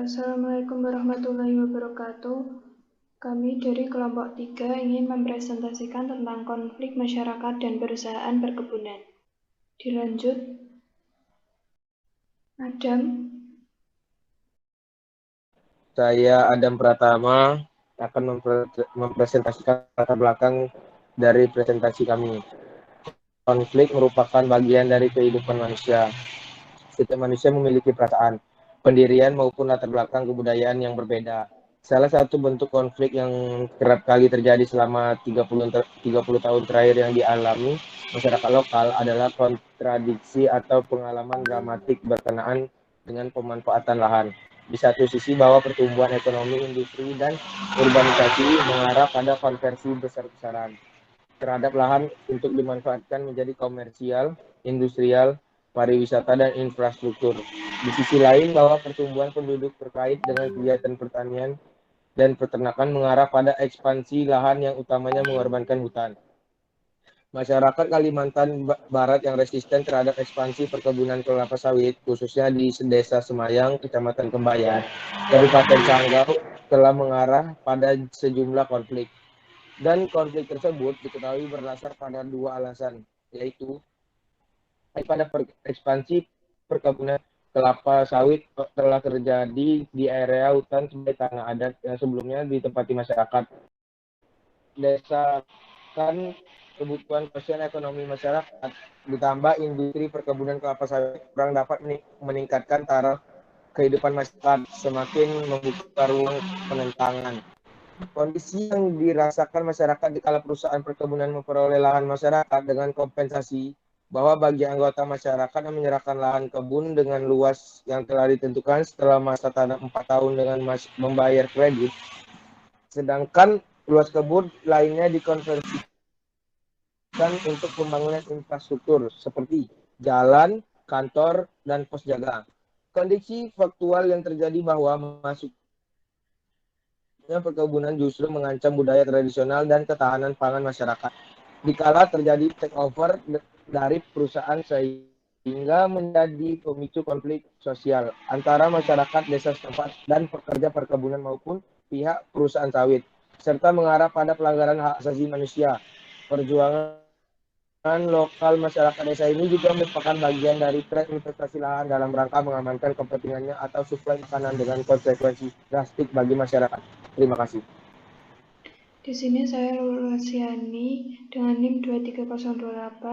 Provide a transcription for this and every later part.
Assalamualaikum warahmatullahi wabarakatuh. Kami dari kelompok 3 ingin mempresentasikan tentang konflik masyarakat dan perusahaan perkebunan. Dilanjut, Adam. Saya Adam Pratama akan mempresentasikan latar belakang dari presentasi kami. Konflik merupakan bagian dari kehidupan manusia. Setiap manusia memiliki perasaan, pendirian maupun latar belakang kebudayaan yang berbeda. Salah satu bentuk konflik yang kerap kali terjadi selama 30 tahun terakhir yang dialami masyarakat lokal adalah kontradiksi atau pengalaman dramatik berkenaan dengan pemanfaatan lahan. Di satu sisi bahwa pertumbuhan ekonomi, industri, dan urbanisasi mengarah pada konversi besar-besaran terhadap lahan untuk dimanfaatkan menjadi komersial, industrial, pariwisata, dan infrastruktur. Di sisi lain bahwa pertumbuhan penduduk terkait dengan kegiatan pertanian dan peternakan mengarah pada ekspansi lahan yang utamanya mengorbankan hutan. Masyarakat Kalimantan Barat yang resisten terhadap ekspansi perkebunan kelapa sawit, khususnya di Desa Semayang, Kecamatan Kembayan, Kabupaten Sanggau, telah mengarah pada sejumlah konflik. Dan konflik tersebut diketahui berdasar pada dua alasan, yaitu pada ekspansi perkebunan kelapa sawit telah terjadi di area hutan sebagai tanah adat yang sebelumnya ditempati masyarakat. Desa kan kebutuhan sosial ekonomi masyarakat ditambah industri perkebunan kelapa sawit kurang dapat meningkatkan taraf kehidupan masyarakat, semakin membuka ruang penentangan. Kondisi yang dirasakan masyarakat di kala perusahaan perkebunan memperoleh lahan masyarakat dengan kompensasi bahwa bagi anggota masyarakat yang menyerahkan lahan kebun dengan luas yang telah ditentukan setelah masa tanam 4 tahun dengan membayar kredit, sedangkan luas kebun lainnya dikonversikan untuk pembangunan infrastruktur seperti jalan, kantor, dan pos jaga. Kondisi faktual yang terjadi bahwa perkebunan justru mengancam budaya tradisional dan ketahanan pangan masyarakat. Dikala terjadi takeover dari perusahaan sehingga menjadi pemicu konflik sosial antara masyarakat desa setempat dan pekerja perkebunan maupun pihak perusahaan sawit, serta mengarah pada pelanggaran hak asasi manusia. Perjuangan lokal masyarakat desa ini juga merupakan bagian dari tren investasi lahan dalam rangka mengamankan kepentingannya atau suplai makanan dengan konsekuensi drastik bagi masyarakat. Terima kasih. Di sini saya Lulusiani dengan NIM 23028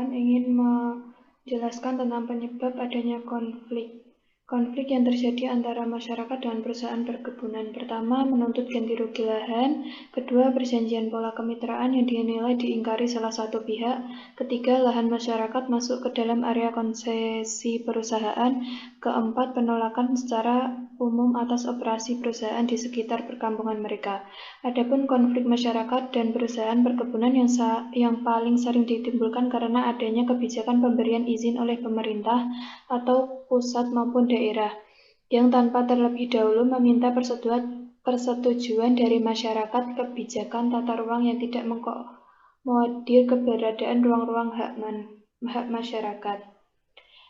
ingin menjelaskan tentang penyebab adanya konflik yang terjadi antara masyarakat dan perusahaan perkebunan. Pertama, menuntut ganti rugi lahan. Kedua, perjanjian pola kemitraan yang dinilai diingkari salah satu pihak. Ketiga, lahan masyarakat masuk ke dalam area konsesi perusahaan. Keempat, penolakan secara umum atas operasi perusahaan di sekitar perkampungan mereka. Adapun konflik masyarakat dan perusahaan perkebunan yang paling sering ditimbulkan karena adanya kebijakan pemberian izin oleh pemerintah atau pusat maupun daerah, yang tanpa terlebih dahulu meminta persetujuan dari masyarakat. Kebijakan tata ruang yang tidak mengakomodir keberadaan ruang-ruang hak masyarakat.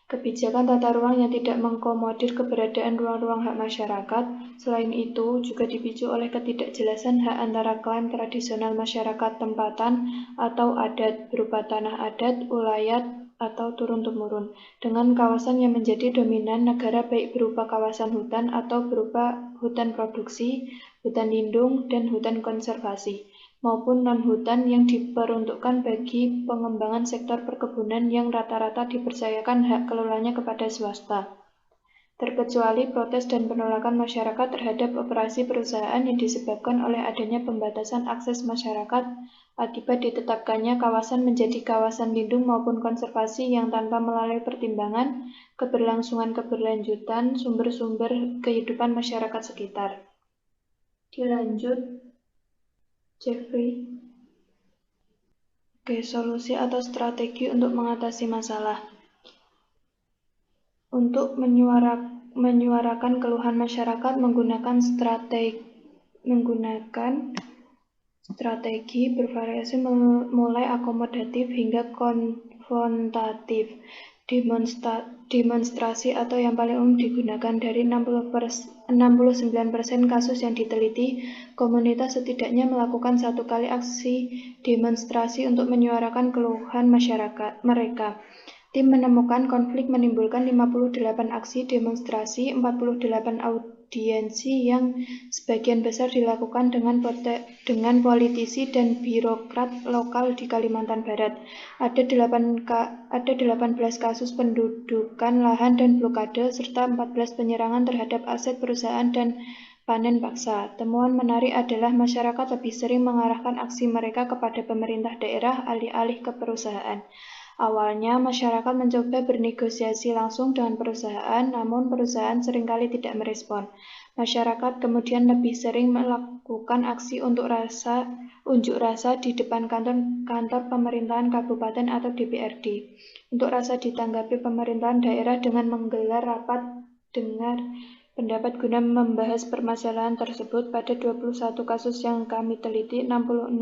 Kebijakan tata ruang yang tidak mengakomodir keberadaan ruang-ruang hak masyarakat. Selain itu, juga dipicu oleh ketidakjelasan hak antara klaim tradisional masyarakat tempatan atau adat berupa tanah adat, ulayat, atau turun-temurun, dengan kawasan yang menjadi dominan negara baik berupa kawasan hutan atau berupa hutan produksi, hutan lindung, dan hutan konservasi, maupun non-hutan yang diperuntukkan bagi pengembangan sektor perkebunan yang rata-rata dipercayakan hak kelolanya kepada swasta, terkecuali protes dan penolakan masyarakat terhadap operasi perusahaan yang disebabkan oleh adanya pembatasan akses masyarakat akibat ditetapkannya kawasan menjadi kawasan lindung maupun konservasi yang tanpa melalui pertimbangan keberlangsungan keberlanjutan sumber-sumber kehidupan masyarakat sekitar. Dilanjut, Jeffrey. Oke, solusi atau strategi untuk mengatasi masalah. Untuk menyuarakan keluhan masyarakat menggunakan strategi bervariasi mulai akomodatif hingga konfrontatif. demonstrasi atau yang paling umum digunakan. Dari 69% kasus yang diteliti, komunitas setidaknya melakukan 1 kali aksi demonstrasi untuk menyuarakan keluhan masyarakat mereka. Tim menemukan konflik menimbulkan 58 aksi demonstrasi, 48 audiensi yang sebagian besar dilakukan dengan politisi dan birokrat lokal di Kalimantan Barat. Ada 18 kasus pendudukan lahan dan blokade, serta 14 penyerangan terhadap aset perusahaan dan panen paksa. Temuan menarik adalah masyarakat lebih sering mengarahkan aksi mereka kepada pemerintah daerah alih-alih ke perusahaan. Awalnya, masyarakat mencoba bernegosiasi langsung dengan perusahaan, namun perusahaan seringkali tidak merespon. Masyarakat kemudian lebih sering melakukan aksi unjuk rasa di depan kantor pemerintahan kabupaten atau DPRD. Unjuk rasa ditanggapi pemerintahan daerah dengan menggelar rapat dengar pendapat guna membahas permasalahan tersebut. Pada 21 kasus yang kami teliti, 66%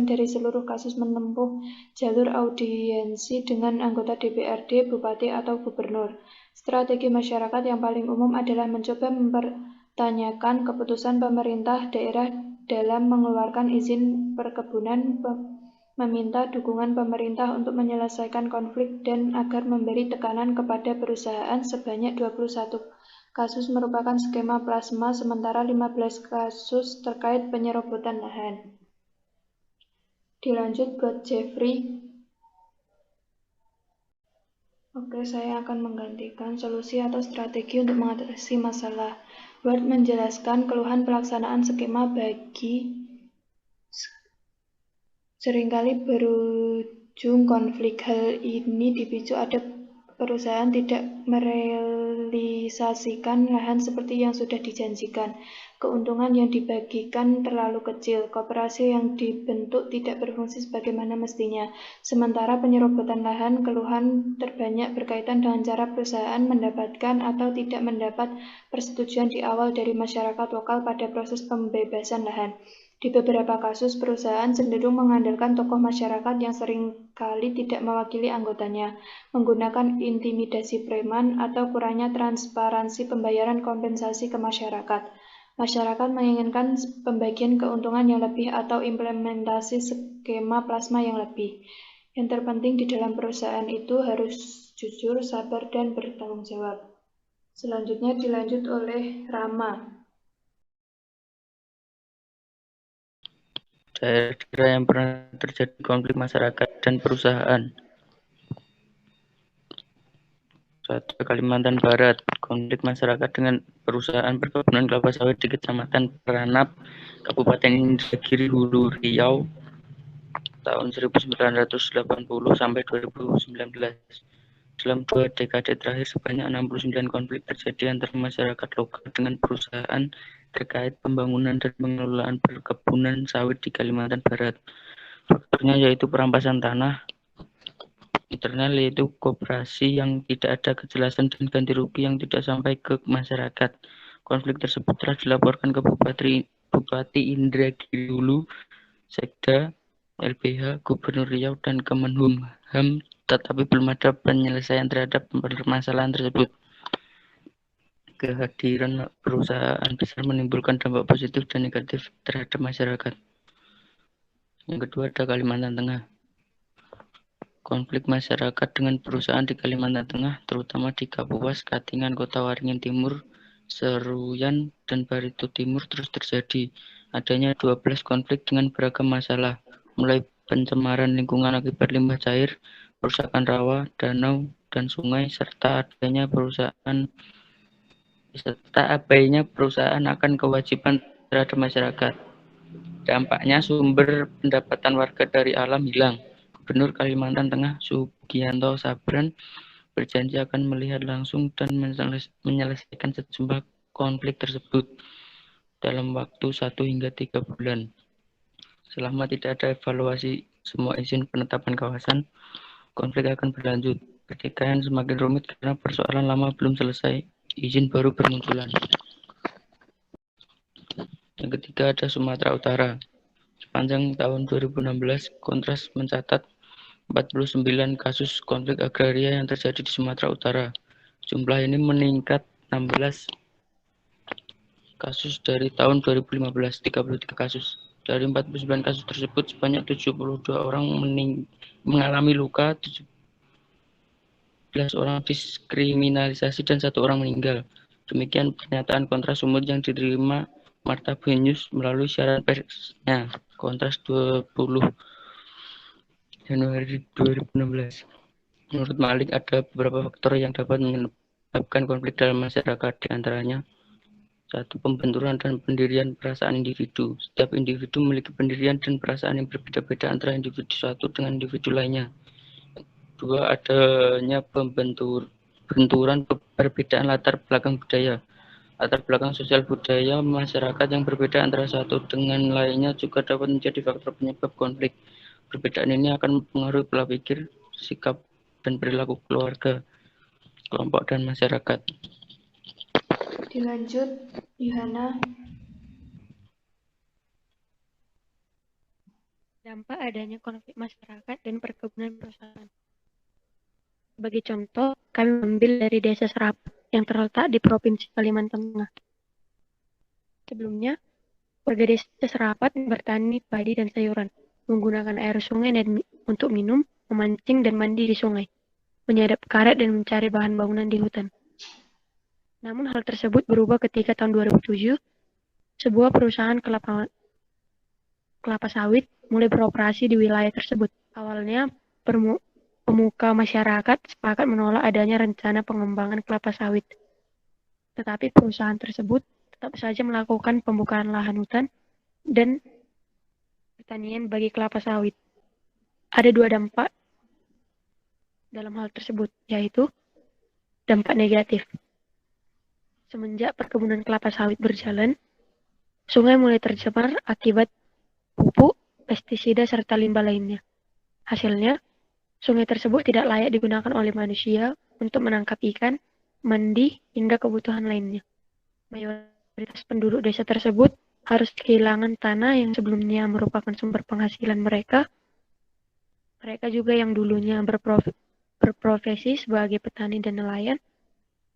dari seluruh kasus menempuh jalur audiensi dengan anggota DPRD, bupati, atau gubernur. Strategi masyarakat yang paling umum adalah mencoba mempertanyakan keputusan pemerintah daerah dalam mengeluarkan izin perkebunan, meminta dukungan pemerintah untuk menyelesaikan konflik, dan agar memberi tekanan kepada perusahaan. Sebanyak 21 kasus merupakan skema plasma, sementara 15 kasus terkait penyerobotan lahan. Dilanjut buat Jeffrey. Oke, saya akan menggantikan solusi atau strategi untuk mengatasi masalah. Ward menjelaskan keluhan pelaksanaan skema bagi seringkali berujung konflik. Hal ini dipicu ada perusahaan tidak merealisasikan lahan seperti yang sudah dijanjikan. Keuntungan yang dibagikan terlalu kecil. Koperasi yang dibentuk tidak berfungsi sebagaimana mestinya. Sementara penyerobotan lahan, keluhan terbanyak berkaitan dengan cara perusahaan mendapatkan atau tidak mendapat persetujuan di awal dari masyarakat lokal pada proses pembebasan lahan. Di beberapa kasus, perusahaan cenderung mengandalkan tokoh masyarakat yang seringkali tidak mewakili anggotanya, menggunakan intimidasi preman, atau kurangnya transparansi pembayaran kompensasi ke masyarakat. Masyarakat menginginkan pembagian keuntungan yang lebih atau implementasi skema plasma yang lebih. Yang terpenting di dalam perusahaan itu harus jujur, sabar, dan bertanggung jawab. Selanjutnya dilanjut oleh Rama. Daerah-daerah yang pernah terjadi konflik masyarakat dan perusahaan. 1. Kalimantan Barat, konflik masyarakat dengan perusahaan perkebunan kelapa sawit di Kecamatan Peranap, Kabupaten Indragiri Hulu Riau, tahun 1980 sampai 2019. Dalam 2 dekade terakhir, sebanyak 69 konflik terjadi antara masyarakat lokal dengan perusahaan terkait pembangunan dan pengelolaan perkebunan sawit di Kalimantan Barat. Faktornya yaitu perampasan tanah, internal yaitu koperasi yang tidak ada kejelasan, dan ganti rugi yang tidak sampai ke masyarakat. Konflik tersebut telah dilaporkan ke Bupati Indragiri Hulu, Sekda, LBH, Gubernur Riau, dan Kemenhum, tetapi belum ada penyelesaian terhadap permasalahan tersebut. Kehadiran perusahaan besar menimbulkan dampak positif dan negatif terhadap masyarakat. Yang kedua ada Kalimantan Tengah. Konflik masyarakat dengan perusahaan di Kalimantan Tengah, terutama di Kapuas, Katingan, Kota Waringin Timur, Seruyan, dan Barito Timur terus terjadi. Adanya 12 konflik dengan beragam masalah, mulai pencemaran lingkungan akibat limbah cair, perusakan rawa, danau, dan sungai, serta abainya perusahaan akan kewajiban terhadap masyarakat. Dampaknya sumber pendapatan warga dari alam hilang. Gubernur Kalimantan Tengah Sugianto Sabran berjanji akan melihat langsung dan menyelesaikan sejumlah konflik tersebut dalam waktu 1 hingga 3 bulan. Selama tidak ada evaluasi semua izin penetapan kawasan, konflik akan berlanjut. Pertikaian semakin rumit karena persoalan lama belum selesai, izin baru bermunculan. Yang ketiga ada Sumatera Utara. Sepanjang tahun 2016, Kontras mencatat 49 kasus konflik agraria yang terjadi di Sumatera Utara. Jumlah ini meningkat 16 kasus dari tahun 2015, 33 kasus. Dari 49 kasus tersebut, sebanyak 72 orang mengalami luka, 17 orang diskriminalisasi, dan 1 orang meninggal. Demikian pernyataan Kontras Sumut yang diterima Marta Benius melalui siaran persnya. Kontras 20 Januari 2016. Menurut Malik, ada beberapa faktor yang dapat menyebabkan konflik dalam masyarakat, di antaranya 1. Pembenturan dan pendirian perasaan individu. Setiap individu memiliki pendirian dan perasaan yang berbeda-beda antara individu satu dengan individu lainnya. 2. Adanya benturan perbedaan latar belakang budaya. Latar belakang sosial budaya masyarakat yang berbeda antara satu dengan lainnya juga dapat menjadi faktor penyebab konflik. Perbedaan ini akan mempengaruhi pola pikir, sikap, dan perilaku keluarga, kelompok, dan masyarakat. Dilanjut, Yohana. Dampak adanya konflik masyarakat dan perkebunan perusahaan. Sebagai contoh, kami ambil dari Desa Serapat yang terletak di Provinsi Kalimantan Tengah. Sebelumnya, warga Desa Serapat bertani padi dan sayuran, menggunakan air sungai untuk minum, memancing, dan mandi di sungai, menyadap karet, dan mencari bahan bangunan di hutan. Namun hal tersebut berubah ketika tahun 2007, sebuah perusahaan kelapa sawit mulai beroperasi di wilayah tersebut. Awalnya, pemuka masyarakat sepakat menolak adanya rencana pengembangan kelapa sawit. Tetapi perusahaan tersebut tetap saja melakukan pembukaan lahan hutan dan pertanian bagi kelapa sawit. Ada 2 dampak dalam hal tersebut, yaitu dampak negatif. Semenjak perkebunan kelapa sawit berjalan, sungai mulai tercemar akibat pupuk, pestisida, serta limbah lainnya. Hasilnya, sungai tersebut tidak layak digunakan oleh manusia untuk menangkap ikan, mandi, hingga kebutuhan lainnya. Mayoritas penduduk desa tersebut harus kehilangan tanah yang sebelumnya merupakan sumber penghasilan mereka. Mereka juga yang dulunya berprofesi sebagai petani dan nelayan,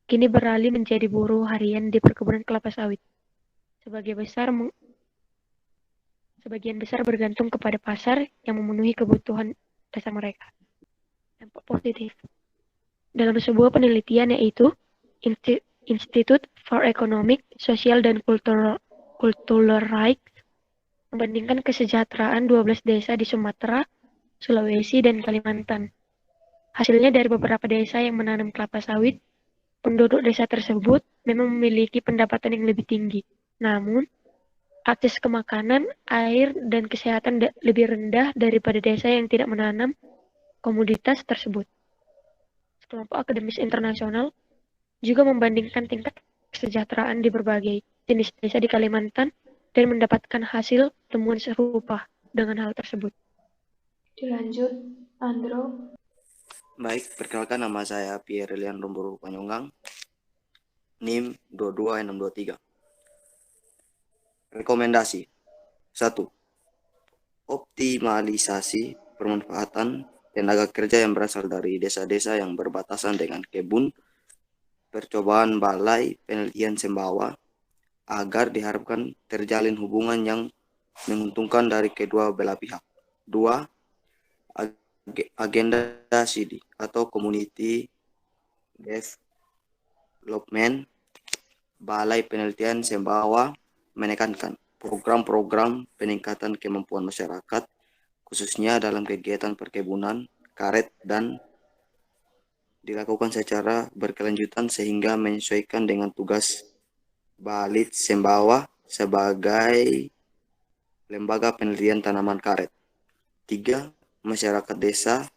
kini beralih menjadi buruh harian di perkebunan kelapa sawit. Sebagian besar bergantung kepada pasar yang memenuhi kebutuhan dasar mereka. Dampak positif. Dalam sebuah penelitian yaitu Institute for Economic, Social, dan Cultural Rights membandingkan kesejahteraan 12 desa di Sumatera, Sulawesi, dan Kalimantan. Hasilnya dari beberapa desa yang menanam kelapa sawit, penduduk desa tersebut memang memiliki pendapatan yang lebih tinggi. Namun, akses ke makanan, air, dan kesehatan lebih rendah daripada desa yang tidak menanam komoditas tersebut. Kelompok akademis internasional juga membandingkan tingkat kesejahteraan di berbagai jenis desa di Kalimantan dan mendapatkan hasil temuan serupa dengan hal tersebut. Dilanjut, Andro. Baik, perkenalkan, nama saya Pierre Lian Romboro Panyonggang, NIM 22623. Rekomendasi 1. Optimalisasi pemanfaatan tenaga kerja yang berasal dari desa-desa yang berbatasan dengan kebun, percobaan Balai Penelitian Sembawa, agar diharapkan terjalin hubungan yang menguntungkan dari kedua belah pihak. 2. Agenda CD atau Community Development Balai Penelitian Sembawa menekankan program-program peningkatan kemampuan masyarakat, khususnya dalam kegiatan perkebunan karet, dan dilakukan secara berkelanjutan sehingga menyesuaikan dengan tugas Balit Sembawa sebagai lembaga penelitian tanaman karet. 3. Masyarakat desa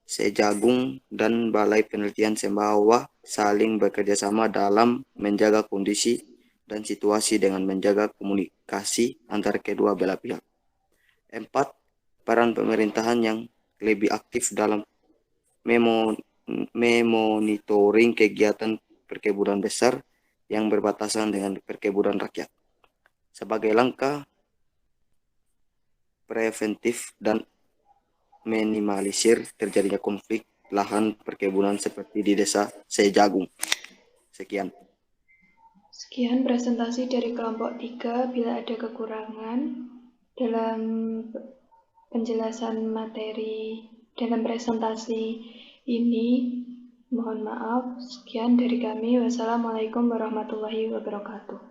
Sejagung dan Balai Penelitian Sembawa saling bekerjasama dalam menjaga kondisi dan situasi dengan menjaga komunikasi antara kedua belah pihak. 4. Peran pemerintahan yang lebih aktif dalam memonitoring kegiatan perkebunan besar yang berbatasan dengan perkebunan rakyat sebagai langkah preventif dan meminimalisir terjadinya konflik lahan perkebunan seperti di Desa Sejagung. Sekian. Sekian presentasi dari kelompok 3. Bila ada kekurangan dalam penjelasan materi dalam presentasi ini, mohon maaf. Sekian dari kami. Wassalamualaikum warahmatullahi wabarakatuh.